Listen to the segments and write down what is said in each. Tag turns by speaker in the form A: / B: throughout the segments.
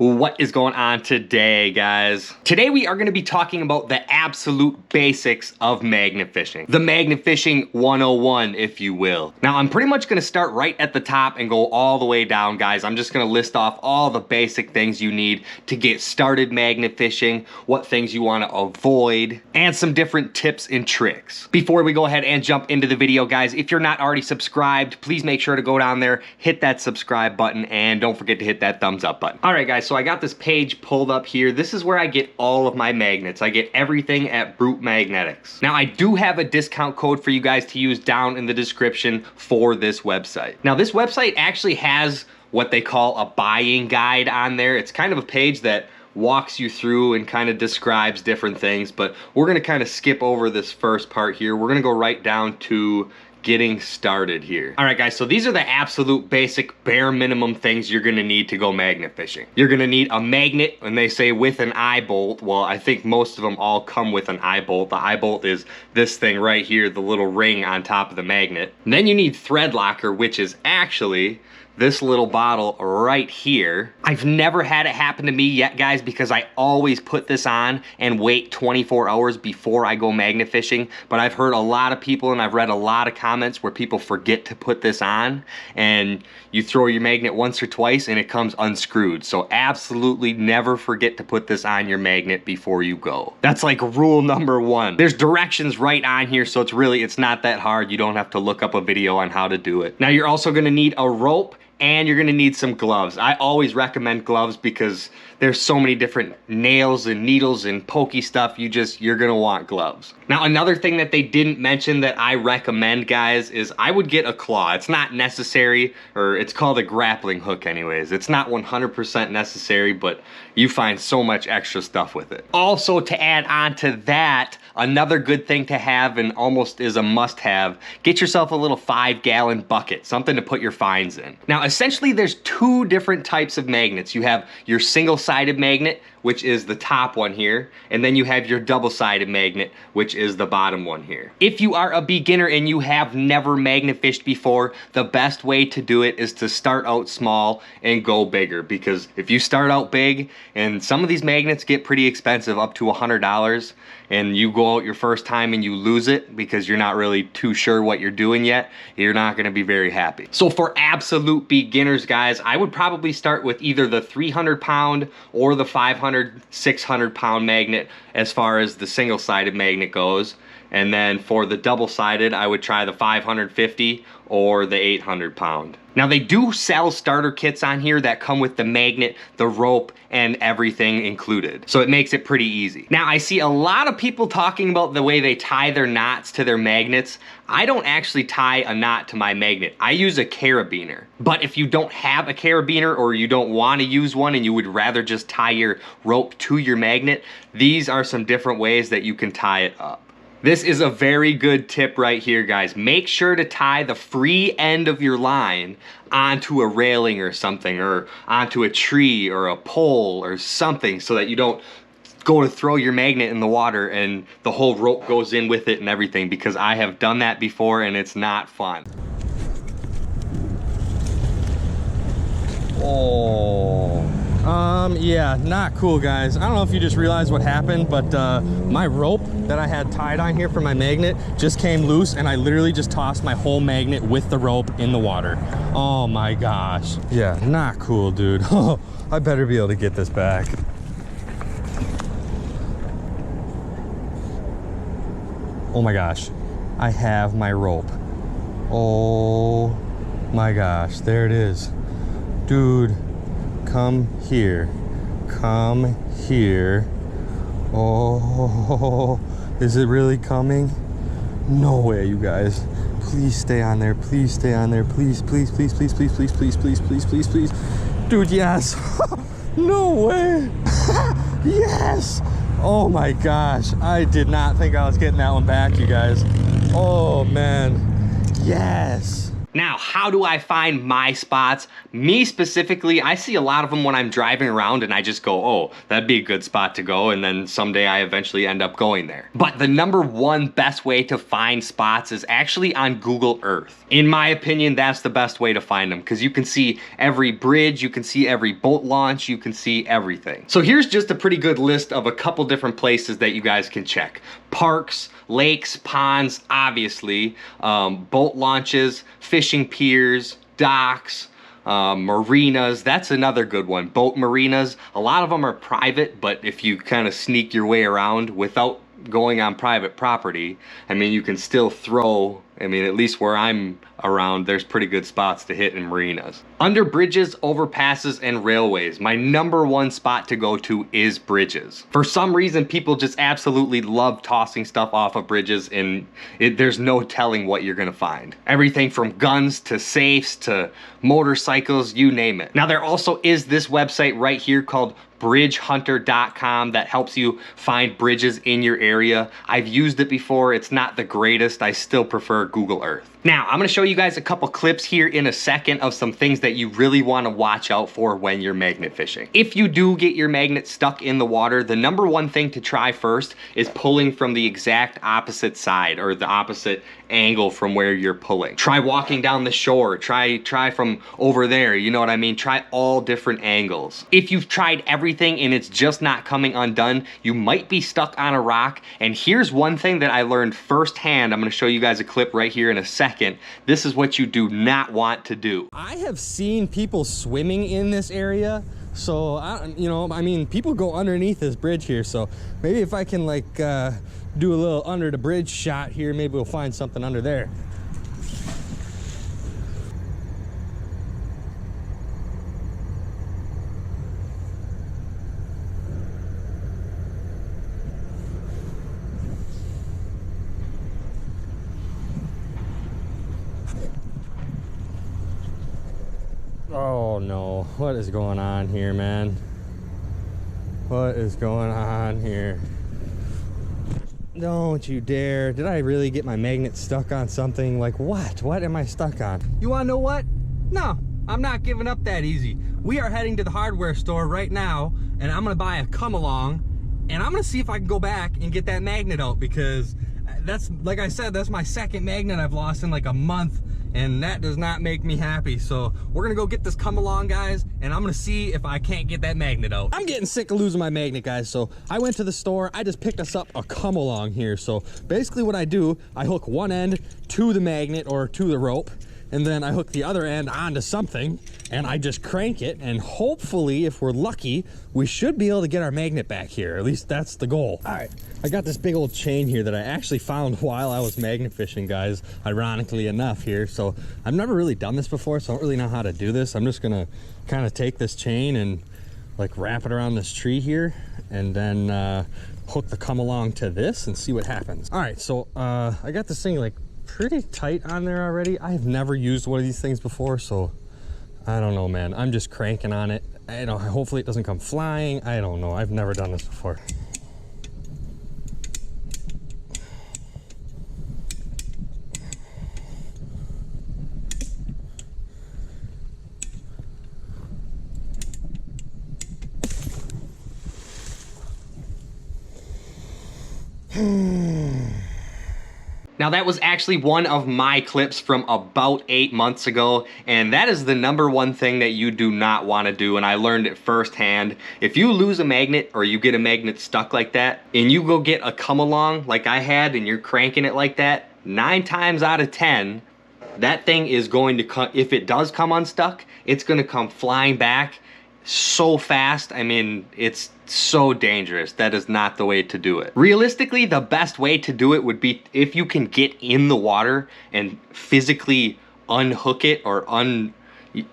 A: What is going on today, guys? Today we are going to be talking about the absolute basics of magnet fishing. The magnet fishing 101, if you will. Now, I'm pretty much going to start right at the top and go all the way down, guys. I'm just going to list off all the basic things you need to get started magnet fishing, what things you want to avoid, and some different tips and tricks. Before we go ahead and jump into the video, guys, if you're not already subscribed, please make sure to go down there, hit that subscribe button, and don't forget to hit that thumbs up button. All right, guys. So I got this page pulled up here. This is where I get all of my magnets. I get everything at Brute Magnetics. Now I do have a discount code for you guys to use down in the description for this website. Now this website actually has what they call a buying guide on there. It's kind of a page that walks you through and kind of describes different things, but we're gonna kind of skip over this first part here. We're gonna go right down to getting started here. All right, guys, so these are the absolute basic bare minimum things you're gonna need to go magnet fishing. You're gonna need a magnet, and they say with an eye bolt. Well, I think most of them all come with an eye bolt. The eye bolt is this thing right here, the little ring on top of the magnet. And then you need thread locker, which is actually this little bottle right here. I've never had it happen to me yet, guys, because I always put this on and wait 24 hours before I go magnet fishing. But I've heard a lot of people and I've read a lot of comments where people forget to put this on and you throw your magnet once or twice and it comes unscrewed. So absolutely never forget to put this on your magnet before you go. That's like rule number one. There's directions right on here, so it's not that hard. You don't have to look up a video on how to do it. Now you're also gonna need a rope, and you're gonna need some gloves. I always recommend gloves because there's so many different nails and needles and pokey stuff. You're gonna want gloves. Now, another thing that they didn't mention that I recommend, guys, is I would get a claw. It's not necessary, or it's called a grappling hook anyways. It's not 100% necessary, but you find so much extra stuff with it. Also, to add on to that, another good thing to have and almost is a must-have, get yourself a little 5-gallon bucket, something to put your fines in. Now, essentially, there's two different types of magnets. You have your single-sided magnet, which is the top one here, and then you have your double-sided magnet, which is the bottom one here. If you are a beginner and you have never magnet fished before, the best way to do it is to start out small and go bigger, because if you start out big, and some of these magnets get pretty expensive, up to $100, and you go out your first time and you lose it because you're not really too sure what you're doing yet, you're not gonna be very happy. So for absolute beginners, guys, I would probably start with either the 300-pound or the 500, 600-pound magnet as far as the single-sided magnet goes. And then for the double-sided, I would try the 550 or the 800-pound. Now they do sell starter kits on here that come with the magnet, the rope, and everything included. So it makes it pretty easy. Now I see a lot of people talking about the way they tie their knots to their magnets. I don't actually tie a knot to my magnet. I use a carabiner. But if you don't have a carabiner or you don't want to use one and you would rather just tie your rope to your magnet, these are some different ways that you can tie it up. This is a very good tip right here, guys. Make sure to tie the free end of your line onto a railing or something, or onto a tree or a pole or something, so that you don't go to throw your magnet in the water and the whole rope goes in with it and everything, because I have done that before and it's not fun. Yeah, not cool, guys. I don't know if you just realized what happened, but my rope that I had tied on here for my magnet just came loose, and I literally just tossed my whole magnet with the rope in the water. Oh my gosh. Yeah, not cool, dude. Oh, I better be able to get this back. Oh my gosh, I have my rope. Oh my gosh, there it is. Dude, come here. Come here. Oh, is it really coming? No way, you guys. Please stay on there. Please stay on there. Please, please, please, please, please, please, please, please, please, please, please. Dude, yes. No way. Yes. Oh my gosh. I did not think I was getting that one back, you guys. Oh man. Yes. Now, how do I find my spots? Me specifically, I see a lot of them when I'm driving around and I just go, oh, that'd be a good spot to go, and then someday I eventually end up going there. But the number one best way to find spots is actually on Google Earth. In my opinion, that's the best way to find them because you can see every bridge, you can see every boat launch, you can see everything. So here's just a pretty good list of a couple different places that you guys can check. Parks, lakes, ponds, obviously, boat launches, fishing piers, docks, marinas. That's another good one. Boat marinas. A lot of them are private, but if you kind of sneak your way around without going on private property, I mean, you can still throw, I mean, at least where I'm around, there's pretty good spots to hit in marinas. Under bridges, overpasses, and railways, my number one spot to go to is bridges. For some reason, people just absolutely love tossing stuff off of bridges, and there's no telling what you're gonna find. Everything from guns to safes to motorcycles, you name it. Now, there also is this website right here called bridgehunter.com that helps you find bridges in your area. I've used it before. It's not the greatest. I still prefer Google Earth. Now, I'm gonna show you guys a couple clips here in a second of some things that you really wanna watch out for when you're magnet fishing. If you do get your magnet stuck in the water, the number one thing to try first is pulling from the exact opposite side or the opposite angle from where you're pulling. Try walking down the shore, try from over there, you know what I mean? Try all different angles. If you've tried everything and it's just not coming undone, you might be stuck on a rock. And here's one thing that I learned firsthand. I'm gonna show you guys a clip right here in a second. This is what you do not want to do.
B: I have seen people swimming in this area. So, you know, I mean, people go underneath this bridge here. So maybe if I can like do a little under the bridge shot here, maybe we'll find something under there. Oh no, what is going on here, man? What is going on here? Don't you dare. Did I really get my magnet stuck on something? Like what? What am I stuck on? You wanna know what? No, I'm not giving up that easy. We are heading to the hardware store right now, and I'm gonna buy a come along, and I'm gonna see if I can go back and get that magnet out, because that's, like I said, that's my second magnet I've lost in like a month, and that does not make me happy. So we're gonna go get this come along, guys, and I'm gonna see if I can't get that magnet out. I'm getting sick of losing my magnet, guys, so I went to the store. I just picked us up a come along here. So basically what I do, I hook one end to the magnet or to the rope, and then I hook the other end onto something, and I just crank it, and hopefully, if we're lucky, we should be able to get our magnet back here. At least that's the goal. All right, I got this big old chain here that I actually found while I was magnet fishing, guys, ironically enough here. So I've never really done this before, so I don't really know how to do this. I'm just gonna kind of take this chain and like wrap it around this tree here, and then hook the come along to this and see what happens. All right, so I got this thing like pretty tight on there already. I have never used one of these things before, so I don't know, man. I'm just cranking on it. I don't, hopefully it doesn't come flying. I don't know. I've never done this before.
A: Now that was actually one of my clips from about 8 months ago, and that is the number one thing that you do not want to do, and I learned it firsthand. If you lose a magnet or you get a magnet stuck like that, and you go get a come along like I had and you're cranking it like that, 9 times out of 10, that thing is going to come, if it does come unstuck, it's going to come flying back so fast. I mean, it's so dangerous. That is not the way to do it. Realistically, the best way to do it would be if you can get in the water and physically unhook it or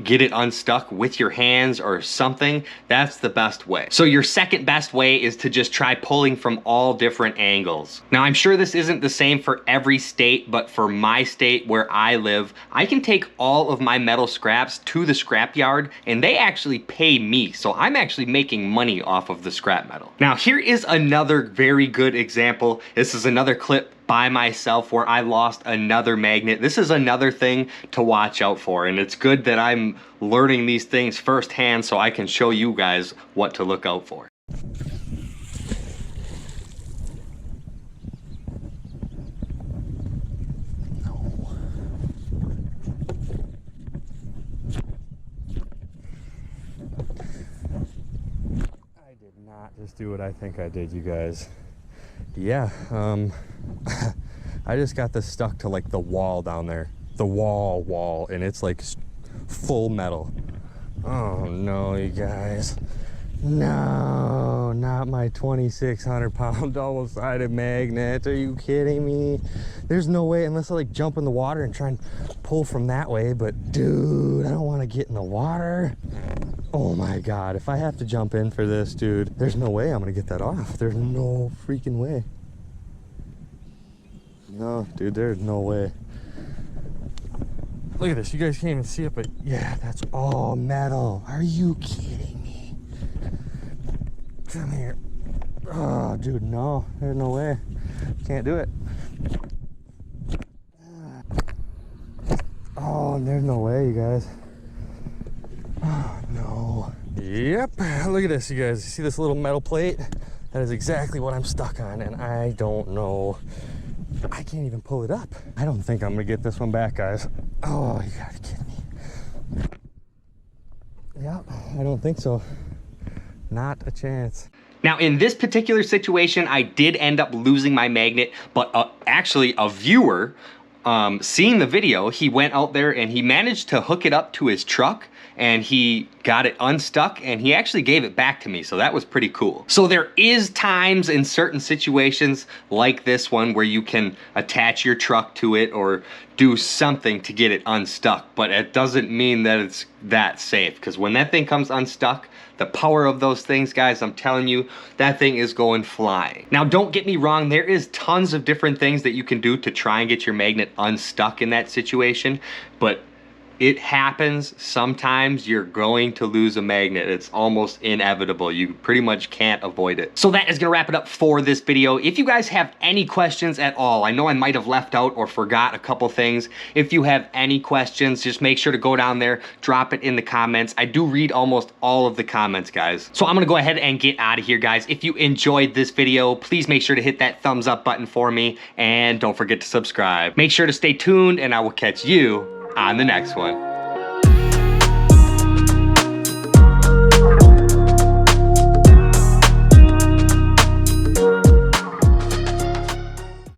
A: get it unstuck with your hands or something. That's the best way. So your second best way is to just try pulling from all different angles. Now, I'm sure this isn't the same for every state, but for my state where I live, I can take all of my metal scraps to the scrap yard and they actually pay me. So I'm actually making money off of the scrap metal. Now, here is another very good example. This is another clip by myself where I lost another magnet. This is another thing to watch out for, and it's good that I'm learning these things firsthand so I can show you guys what to look out for.
B: Not just do what I think I did, you guys. Yeah, I just got this stuck to like the wall down there, the wall, and it's like full metal. Oh no, you guys, no, not my 2,600 pound double-sided magnet. Are you kidding me? There's no way, unless I like jump in the water and try and pull from that way, but dude, I don't want to get in the water. Oh my God, if I have to jump in for this, dude, there's no way I'm gonna get that off. There's no freaking way. No, dude, there's no way. Look at this, you guys can't even see it, but yeah, that's all metal. Are you kidding me? Come here. Oh, dude, no, there's no way. Can't do it. Oh, there's no way, you guys. Oh, no. Yep, look at this, you guys. You see this little metal plate? That is exactly what I'm stuck on, and I don't know. I can't even pull it up. I don't think I'm gonna get this one back, guys. Oh, you gotta kid me. Yep, I don't think so. Not a chance.
A: Now, in this particular situation, I did end up losing my magnet, but actually a viewer, seeing the video, he went out there and he managed to hook it up to his truck and he got it unstuck and he actually gave it back to me. So that was pretty cool. So there is times in certain situations like this one where you can attach your truck to it or do something to get it unstuck, but it doesn't mean that it's that safe, because when that thing comes unstuck, the power of those things, guys, I'm telling you, that thing is going flying. Now, don't get me wrong, there is tons of different things that you can do to try and get your magnet unstuck in that situation, but it happens. Sometimes you're going to lose a magnet. It's almost inevitable. You pretty much can't avoid it. So that is gonna wrap it up for this video. If you guys have any questions at all, I know I might have left out or forgot a couple things. If you have any questions, just make sure to go down there, drop it in the comments. I do read almost all of the comments, guys. So I'm gonna go ahead and get out of here, guys. If you enjoyed this video, please make sure to hit that thumbs up button for me, and don't forget to subscribe. Make sure to stay tuned, and I will catch you on the next one.